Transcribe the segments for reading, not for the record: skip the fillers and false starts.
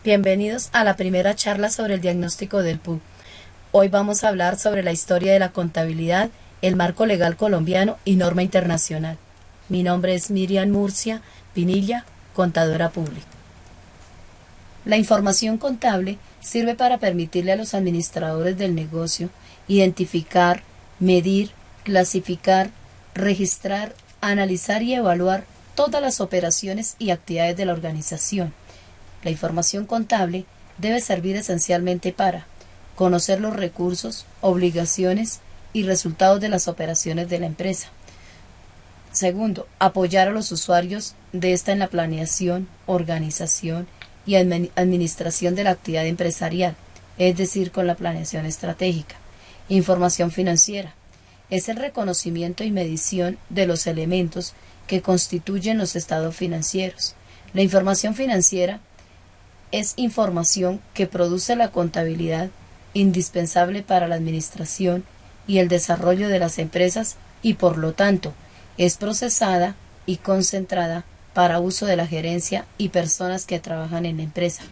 Bienvenidos a la primera charla sobre el diagnóstico del PUC. Hoy vamos a hablar sobre la historia de la contabilidad, el marco legal colombiano y norma internacional. Mi nombre es Miriam Murcia Pinilla, contadora pública. La información contable sirve para permitirle a los administradores del negocio identificar, medir, clasificar, registrar, analizar y evaluar todas las operaciones y actividades de la organización. La información contable debe servir esencialmente para conocer los recursos, obligaciones y resultados de las operaciones de la empresa. Segundo, apoyar a los usuarios de esta en la planeación, organización y administración de la actividad empresarial, es decir, con la planeación estratégica. Información financiera. Es el reconocimiento y medición de los elementos que constituyen los estados financieros. La información financiera es información que produce la contabilidad, indispensable para la administración y el desarrollo de las empresas y, por lo tanto, es procesada y concentrada para uso de la gerencia y personas que trabajan en la empresa.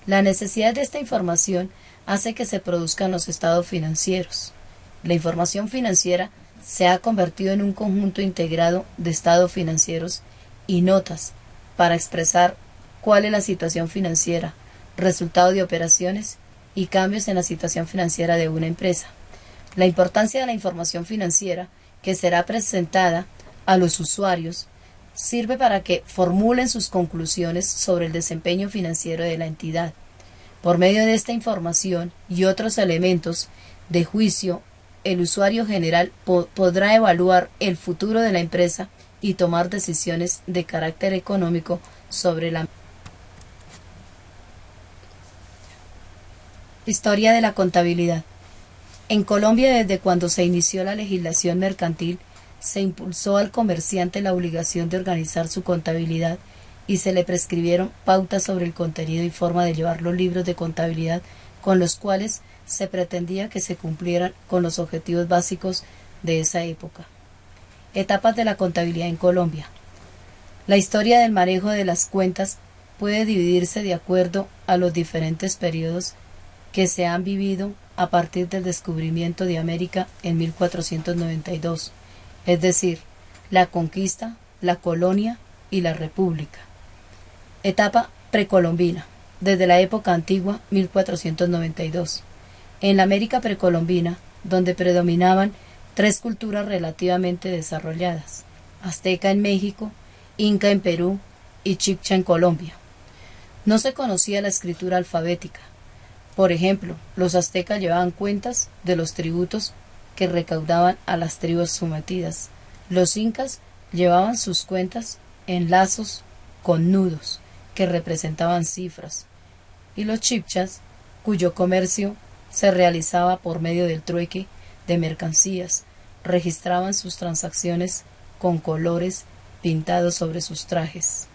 La necesidad de esta información hace que se produzcan los estados financieros. La información financiera se ha convertido en un conjunto integrado de estados financieros y notas para expresar cuál es la situación financiera, resultado de operaciones y cambios en la situación financiera de una empresa. La importancia de la información financiera que será presentada a los usuarios sirve para que formulen sus conclusiones sobre el desempeño financiero de la entidad. Por medio de esta información y otros elementos de juicio, el usuario general podrá evaluar el futuro de la empresa y tomar decisiones de carácter económico sobre la historia de la contabilidad. En Colombia, desde cuando se inició la legislación mercantil, se impulsó al comerciante la obligación de organizar su contabilidad y se le prescribieron pautas sobre el contenido y forma de llevar los libros de contabilidad con los cuales se pretendía que se cumplieran con los objetivos básicos de esa época. Etapas de la contabilidad en Colombia. La historia del manejo de las cuentas puede dividirse de acuerdo a los diferentes periodos que se han vivido a partir del descubrimiento de América en 1492, es decir, la conquista, la colonia y la república. Etapa precolombina, desde la época antigua 1492. En la América precolombina, donde predominaban tres culturas relativamente desarrolladas: azteca en México, inca en Perú y chibcha en Colombia. No se conocía la escritura alfabética. Por ejemplo, los aztecas llevaban cuentas de los tributos que recaudaban a las tribus sometidas. Los incas llevaban sus cuentas en lazos con nudos que representaban cifras. Y los chibchas, cuyo comercio se realizaba por medio del trueque de mercancías, registraban sus transacciones con colores pintados sobre sus trajes.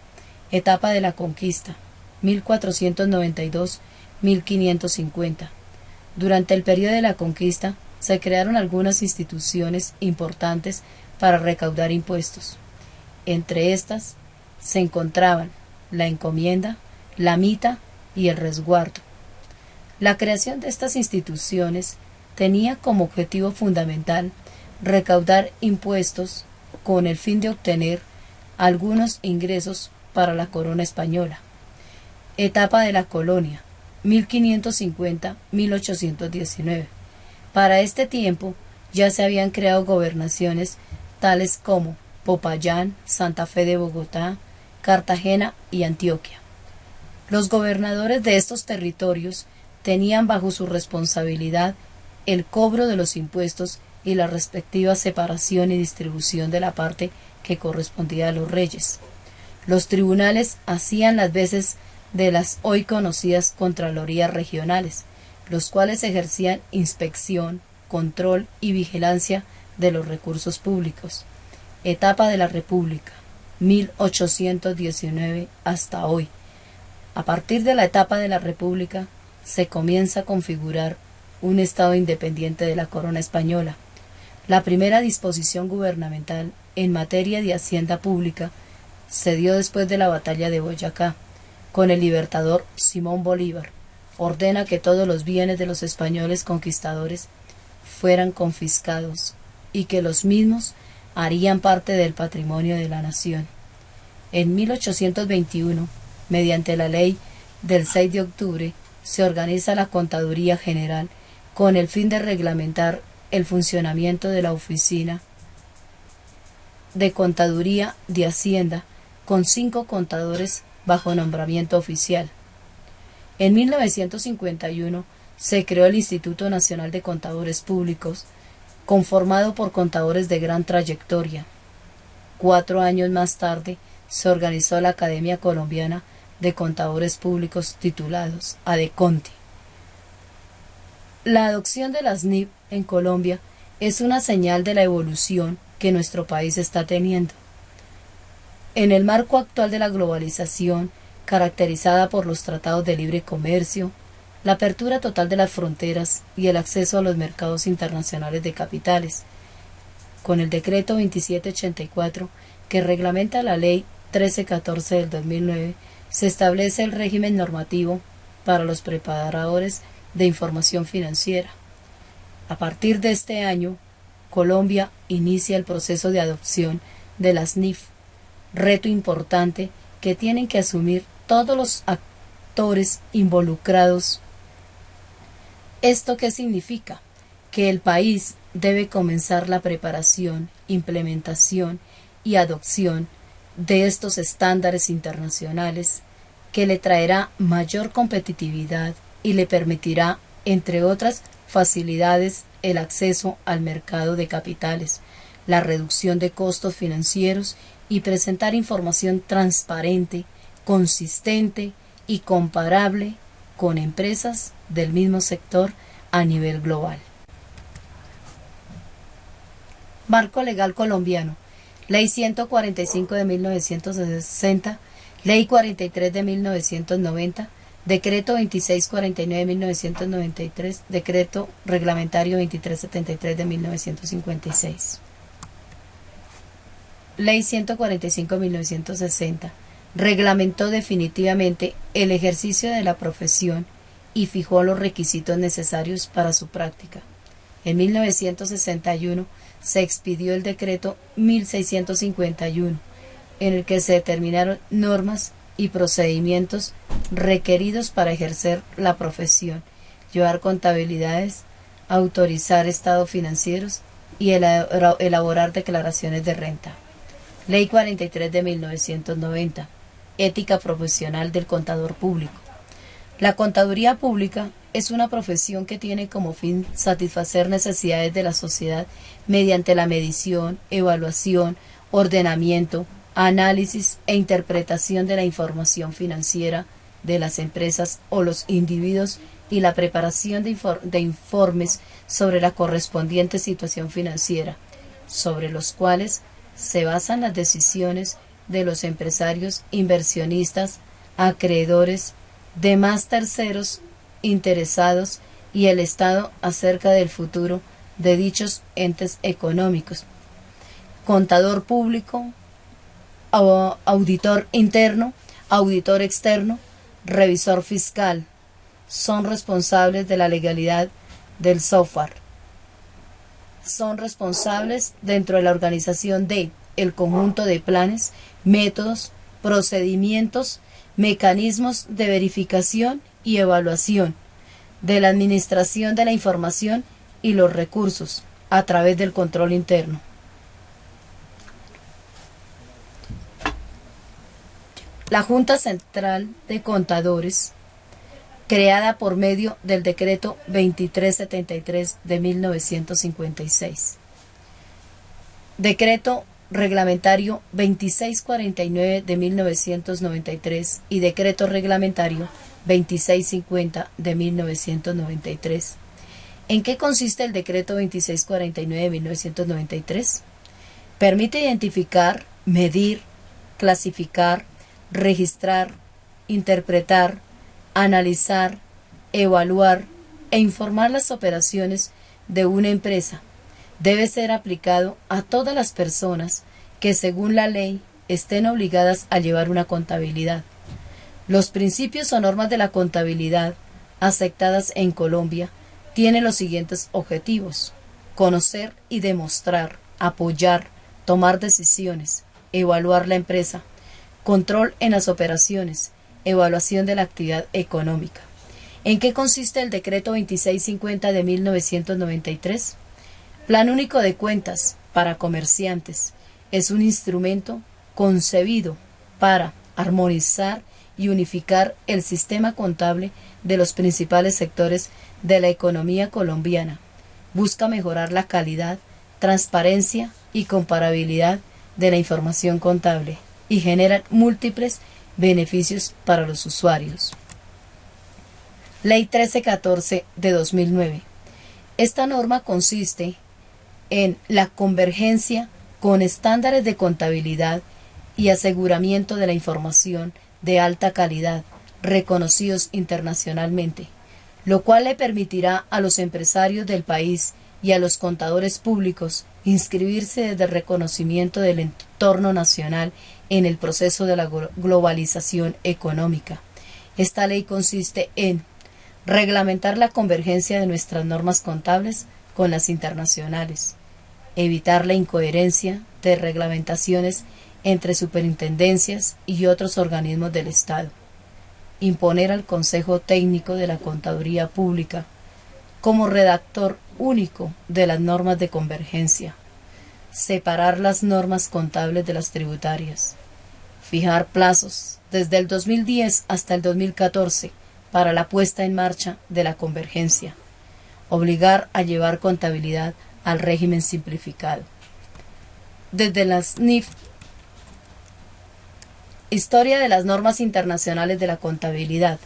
Etapa de la conquista, 1492-1550. Durante el periodo de la conquista se crearon algunas instituciones importantes para recaudar impuestos. Entre estas se encontraban la encomienda, la mita y el resguardo. La creación de estas instituciones tenía como objetivo fundamental recaudar impuestos con el fin de obtener algunos ingresos para la corona española. Etapa de la colonia, 1550-1819. Para este tiempo ya se habían creado gobernaciones tales como Popayán, Santa Fe de Bogotá, Cartagena y Antioquia. Los gobernadores de estos territorios tenían bajo su responsabilidad el cobro de los impuestos y la respectiva separación y distribución de la parte que correspondía a los reyes. Los tribunales hacían las veces de las hoy conocidas contralorías regionales, los cuales ejercían inspección, control y vigilancia de los recursos públicos. Etapa de la República, 1819 hasta hoy. A partir de la etapa de la República se comienza a configurar un Estado independiente de la corona española. La primera disposición gubernamental en materia de hacienda pública se dio después de la batalla de Boyacá, con el libertador Simón Bolívar, ordena que todos los bienes de los españoles conquistadores fueran confiscados y que los mismos harían parte del patrimonio de la nación. En 1821, mediante la ley del 6 de octubre, se organiza la Contaduría General con el fin de reglamentar el funcionamiento de la Oficina de Contaduría de Hacienda, con 5 contadores bajo nombramiento oficial. En 1951 se creó el Instituto Nacional de Contadores Públicos, conformado por contadores de gran trayectoria. 4 años más tarde se organizó la Academia Colombiana de Contadores Públicos titulados ADECONTI. La adopción de las NIF en Colombia es una señal de la evolución que nuestro país está teniendo. En el marco actual de la globalización, caracterizada por los tratados de libre comercio, la apertura total de las fronteras y el acceso a los mercados internacionales de capitales, con el decreto 2784 que reglamenta la ley 1314 del 2009, se establece el régimen normativo para los preparadores de información financiera. A partir de este año, Colombia inicia el proceso de adopción de las NIF, reto importante que tienen que asumir todos los actores involucrados. ¿Esto qué significa? Que el país debe comenzar la preparación, implementación y adopción de estos estándares internacionales que le traerá mayor competitividad y le permitirá, entre otras facilidades, el acceso al mercado de capitales, la reducción de costos financieros y presentar información transparente, consistente y comparable con empresas del mismo sector a nivel global. Marco legal colombiano. Ley 145 de 1960, Ley 43 de 1990, Decreto 2649 de 1993, Decreto Reglamentario 2373 de 1956. Ley 145 de 1960 reglamentó definitivamente el ejercicio de la profesión y fijó los requisitos necesarios para su práctica. En 1961 se expidió el Decreto 1651, en el que se determinaron normas y procedimientos requeridos para ejercer la profesión, llevar contabilidades, autorizar estados financieros y elaborar declaraciones de renta. Ley 43 de 1990. Ética profesional del contador público. La contaduría pública es una profesión que tiene como fin satisfacer necesidades de la sociedad mediante la medición, evaluación, ordenamiento, análisis e interpretación de la información financiera de las empresas o los individuos y la preparación de informes sobre la correspondiente situación financiera, sobre los cuales se basan las decisiones de los empresarios, inversionistas, acreedores, demás terceros interesados y el Estado acerca del futuro de dichos entes económicos. Contador público, auditor interno, auditor externo, revisor fiscal, son responsables de la legalidad del software. Son responsables dentro de la organización de el conjunto de planes, métodos, procedimientos, mecanismos de verificación y evaluación, de la administración de la información y los recursos a través del control interno. La Junta Central de Contadores, creada por medio del Decreto 2373 de 1956. Decreto Reglamentario 2649 de 1993 y Decreto Reglamentario 2650 de 1993. ¿En qué consiste el Decreto 2649 de 1993? Permite identificar, medir, clasificar, registrar, interpretar, analizar, evaluar e informar las operaciones de una empresa. Debe ser aplicado a todas las personas que según la ley estén obligadas a llevar una contabilidad. Los principios o normas de la contabilidad aceptadas en Colombia tienen los siguientes objetivos: conocer y demostrar, apoyar, tomar decisiones, evaluar la empresa, control en las operaciones, evaluación de la actividad económica. ¿En qué consiste el Decreto 2650 de 1993? Plan Único de Cuentas para Comerciantes. Es un instrumento concebido para armonizar y unificar el sistema contable de los principales sectores de la economía colombiana. Busca mejorar la calidad, transparencia y comparabilidad de la información contable y genera múltiples beneficios para los usuarios. Ley 1314 de 2009. Esta norma consiste en la convergencia con estándares de contabilidad y aseguramiento de la información de alta calidad, reconocidos internacionalmente, lo cual le permitirá a los empresarios del país y a los contadores públicos inscribirse desde el reconocimiento del entorno nacional en el proceso de la globalización económica. Esta ley consiste en reglamentar la convergencia de nuestras normas contables con las internacionales, evitar la incoherencia de reglamentaciones entre superintendencias y otros organismos del Estado, imponer al Consejo Técnico de la Contaduría Pública como redactor único de las normas de convergencia, separar las normas contables de las tributarias, fijar plazos desde el 2010 hasta el 2014 para la puesta en marcha de la convergencia, obligar a llevar contabilidad al régimen simplificado. Desde las NIF. Historia de las normas internacionales de la contabilidad.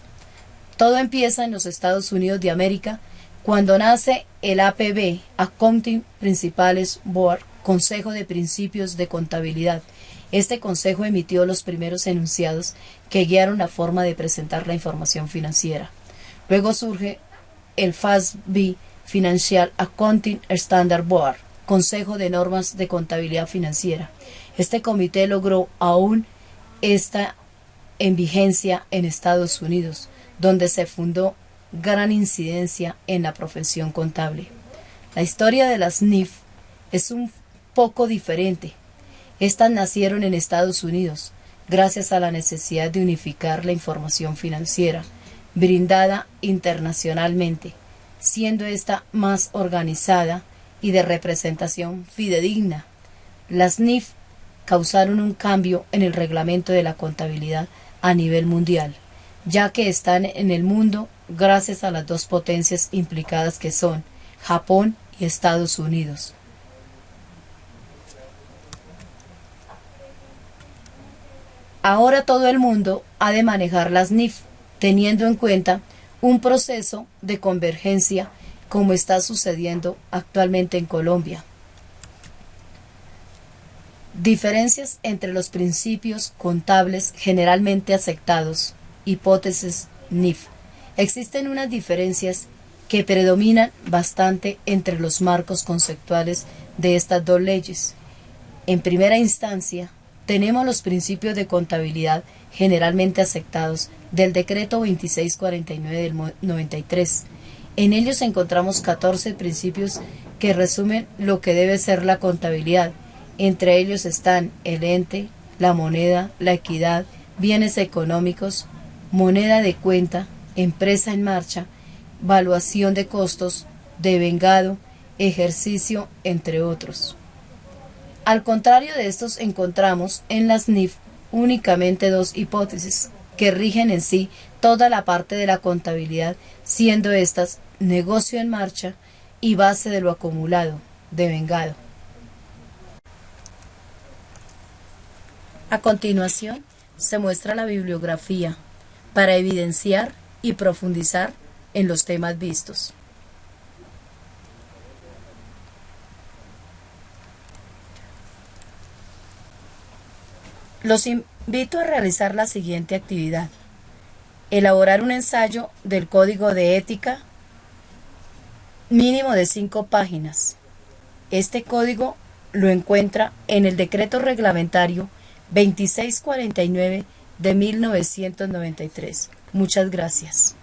Todo empieza en los Estados Unidos de América cuando nace el APB, Accounting Principles Board, Consejo de Principios de Contabilidad. Este consejo emitió los primeros enunciados que guiaron la forma de presentar la información financiera. Luego surge el FASB, Financial Accounting Standard Board, Consejo de Normas de Contabilidad Financiera. Este comité logró aún está en vigencia en Estados Unidos, donde se fundó gran incidencia en la profesión contable. La historia de las NIF es un poco diferente. Estas nacieron en Estados Unidos, gracias a la necesidad de unificar la información financiera, brindada internacionalmente, siendo esta más organizada y de representación fidedigna. Las NIF causaron un cambio en el reglamento de la contabilidad a nivel mundial, ya que están en el mundo gracias a las dos potencias implicadas que son Japón y Estados Unidos. Ahora todo el mundo ha de manejar las NIF, teniendo en cuenta un proceso de convergencia como está sucediendo actualmente en Colombia. Diferencias entre los principios contables generalmente aceptados, hipótesis NIF. Existen unas diferencias que predominan bastante entre los marcos conceptuales de estas dos leyes. En primera instancia, tenemos los principios de contabilidad generalmente aceptados del Decreto 2649 del 93. En ellos encontramos 14 principios que resumen lo que debe ser la contabilidad. Entre ellos están el ente, la moneda, la equidad, bienes económicos, moneda de cuenta, empresa en marcha, valuación de costos, devengado, ejercicio, entre otros. Al contrario de estos, encontramos en las NIF únicamente dos hipótesis que rigen en sí toda la parte de la contabilidad, siendo estas negocio en marcha y base de lo acumulado, devengado. A continuación, se muestra la bibliografía para evidenciar y profundizar en los temas vistos. Los invito a realizar la siguiente actividad: elaborar un ensayo del Código de Ética mínimo de 5 páginas. Este código lo encuentra en el Decreto Reglamentario 2649 de 1993. Muchas gracias.